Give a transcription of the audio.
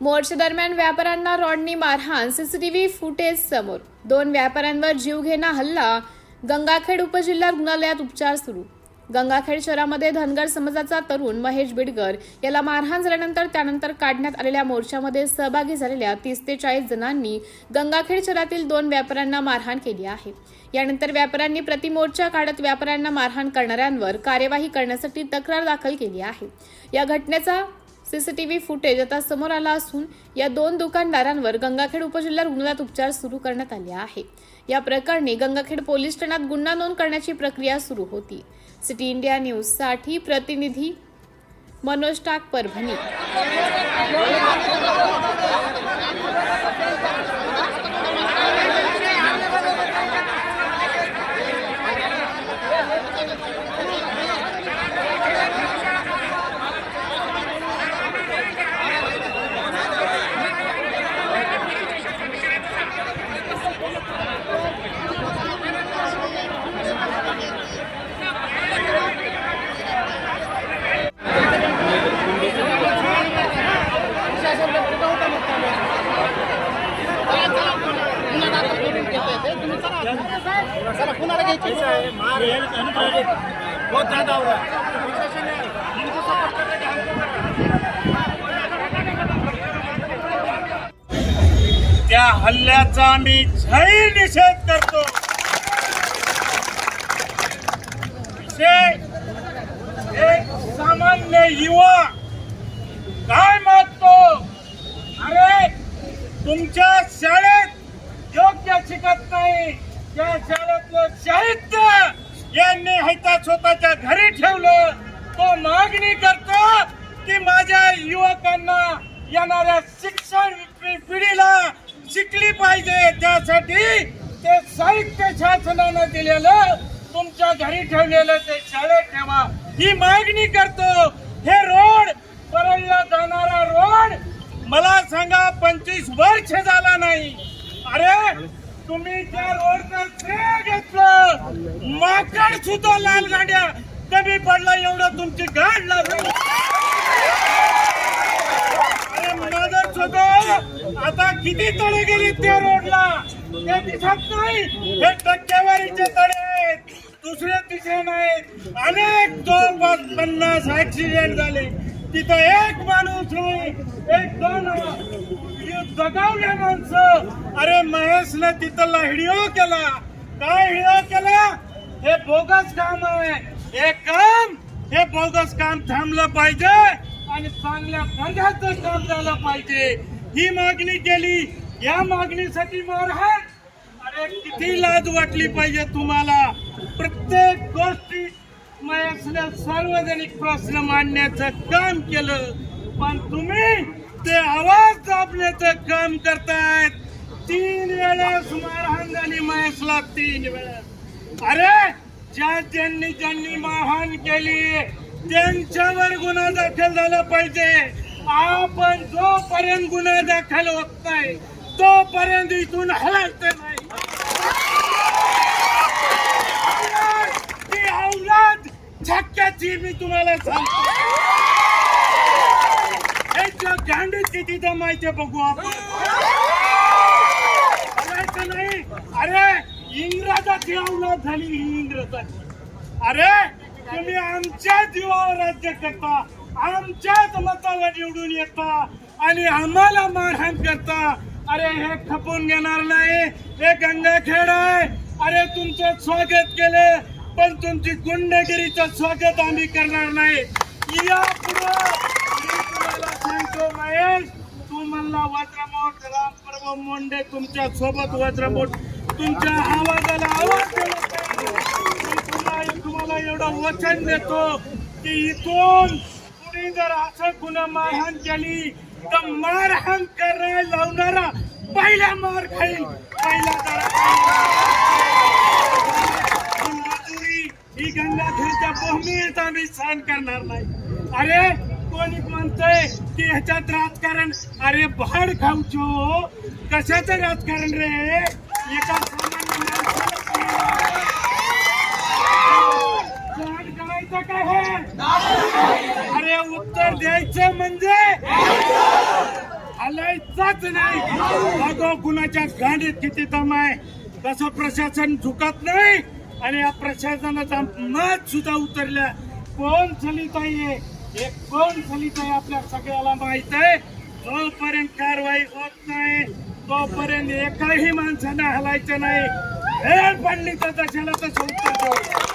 मोर्चादरम्यान व्यापाऱ्यांना रॉडनी मारहाण, CCTV footage समोर. 2 व्यापाऱ्यांवर जीवघेणा हल्ला. गंगाखेड उपजिल्हा रुग्णालयात उपचार सुरू. गंगाखेड शहरामध्ये धनगर समाजाचा तरुण महेश बिडकर याला मारहाण झाल्यानंतर त्यानंतर काढण्यात आलेल्या मोर्चामध्ये सहभागी झालेल्या 30 ते 40 जणांनी गंगाखेड शहरातील 2 व्यापाऱ्यांना मारहाण केली आहे. यानंतर व्यापाऱ्यांनी प्रतिमोर्चा काढत व्यापाऱ्यांना मारहाण करणाऱ्यांवर कार्यवाही करण्यासाठी तक्रार दाखल केली आहे. या घटनेचा सीसीटीव्ही फुटेज आता समोर आला असून या 2 दुकानदारांवर गंगाखेड उपजिल्हा रुग्णालयात उपचार सुरू करण्यात आले आहे. या प्रकरणी गंगाखेड पोलीस ठाण्यात गुन्हा नोंद करण्याची प्रक्रिया सुरू होती. सिटी इंडिया न्यूज साठी प्रतिनिधी मनोज टाक, परभणी. त्या हल्ल्याचा आम्ही जाहीर निषेध करतो. एक सामान्य युवा काय मागतो? अरे तुमच्या शाळेत योग्य शिकत नाही, त्या शाळेतलं साहित्य यांनी हैता स्वतःच्या घरी ठेवलं. तो मागणी करतो की माझ्या युवकांना येणाऱ्या शिक्षण पिढीला शिकली पाहिजे, त्यासाठी ते साहित्य शासनानं दिलेलं तुमच्या घरी ठेवलेलं ते शाळेत ठेवा ही मागणी करतो. हे रोड परळला जाणारा रोड मला सांगा 25 वर्ष झाला नाही. अरे तुम्ही त्या रोडचं श्रेय घेतलं. माकड सुद्धा लाल गाड्या कमी पडला एवढं तुमची गाड लागली. आता किती तडे गेले त्या रोडला ते दिसत नाही. हे टक्केवारीचे तडे आहेत, दुसरे तिसरे नाहीत. अनेक 250 ऍक्सिडेंट झाले, तिथं एक माणूस नाही, 1-2 जगावले माणसं. अरे महेशने तिथला व्हिडिओ केला. काय व्हिडिओ केला? हे बोगस काम आहे. हे बोगस काम थांबलं पाहिजे आणि चांगल्या दर्जाचं काम झालं पाहिजे ही मागणी केली. या मागणीसाठी मारहाण. अरे किती लाज वाटली पाहिजे तुम्हाला. प्रत्येक गोष्टीत महेशने सार्वजनिक प्रश्न मांडण्याचं काम केलं, पण तुम्ही ते आवाज दाबण्याचं काम करतायत. 3 वेळेस मारहाण झाली महेशला, 3 वेळेस. अरे ज्यांनी मारहाण केली त्यांच्यावर गुन्हा दाखल झाला पाहिजे. आपण जोपर्यंत गुन्हा दाखल होत नाही तोपर्यंत इथून हलायचं नाही. ती औलाद झक्क्याची मी तुम्हाला सांगतो. गांडीत किती जमायचे बघू आपण. नाही. अरे इंग्रजाची औलाद झाली ही इंग्रजाची. अरे तुम्ही आमच्या जीवावर राज्य करता, आमच्याच मतावर निवडून येता आणि आम्हाला मारहाण करता. अरे हे खपून घेणार नाही. हे गंगाखेड आहे. अरे तुमचं स्वागत केलं, पण तुमची गुंडगिरीचं स्वागत आम्ही करणार नाही. यापुढे मी तुम्हाला सांगतो महेश, तू म्हणला वज्रमोठ रामप्रभू मुंडे तुमच्या सोबत वज्रमोठ तुमच्या आवाजाला आवाज तुम्हाला एवढं वचन देतो की इथून पुढे जर असं गुन्हा मारहाण केली तर मारहाण करायला लावणारा पहिला मार खाईल. ही गंगाखेडच्या भूमीत आम्ही सहन करणार नाही. अरे कोणी म्हणतंय की ह्याच्यात राजकारण. अरे भाड खाऊचो कशाचं राजकारण रे. एका करायचं काय? अरे उत्तर द्यायचं म्हणजे हलायचाच नाही. बघो कुणाच्या गाडीत किती दम आहे. कसं प्रशासन झुकत नाही आणि या प्रशासनाचा मत सुद्धा उतरल्या. कोण चलिताई आहे, हे कोण चलिताई आपल्या सगळ्याला माहित आहे. जोपर्यंत कारवाई होत नाही तोपर्यंत एकाही माणसानं हलायचं नाही. वेळ पडली तर तशाला तसं उत्तर देऊ.